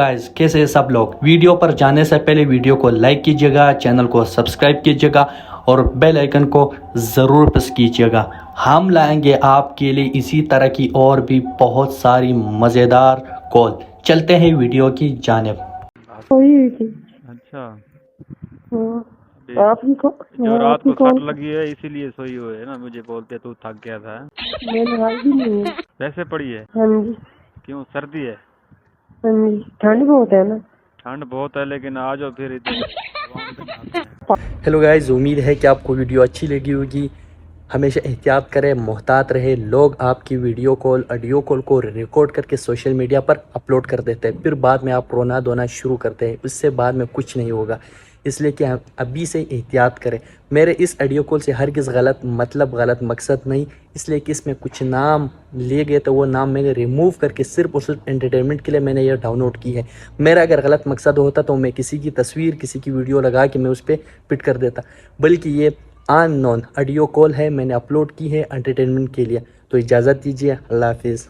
Guys कैसे हैं सब लोग। वीडियो पर जाने से पहले वीडियो को लाइक कीजिएगा, चैनल को सब्सक्राइब कीजिएगा और बेल आइकन को ज़रूर प्रेस कीजिएगा। हम लाएंगे आपके लिए इसी तरह की और भी बहुत सारी मज़ेदार कॉल। चलते हैं वीडियो की जानिब। सोई हुई थी। अच्छा, हाँ, ये आपकी जो रात आपकी को कौन सट लगी है इसीलिए सोई हुई है ना। मुझे बोलते तू थक गया था। मैंने हाल भी नहीं है। वैसे पड़ी है? हाँ जी, क्यों, सर्दी है? हाँ जी, ठंड बहुत है ना। ठंड बहुत है, लेकिन आ जाओ फिर इधर हवाओं में नहाते हैं। हेलो गाइस, उम्मीद है कि आपको वीडियो अच्छी लगी होगी। हमेशा एहतियात करें, मोहतात रहे। लोग आपकी वीडियो कॉल ऑडियो कॉल को रिकॉर्ड करके सोशल मीडिया पर अपलोड कर देते हैं, फिर बाद में आप रोना धोना शुरू करते हैं। उससे बाद में कुछ नहीं होगा, इसलिए कि हम अभी से एहतियात करें। मेरे इस ऑडियो कॉल से हरगिज़ गलत मतलब गलत मकसद नहीं, इसलिए कि इसमें कुछ नाम लिए गए तो वो नाम मैंने रिमूव करके सिर्फ और सिर्फ एंटरटेनमेंट के लिए मैंने ये डाउनलोड की है। मेरा अगर गलत मकसद होता तो मैं किसी की तस्वीर किसी की वीडियो लगा के मैं उस पर पिट कर देता, बल्कि ये अननोन ऑडियो कॉल है, मैंने अपलोड की है एंटरटेनमेंट के लिए। तो इजाज़त दीजिए, अल्लाह हाफिज़।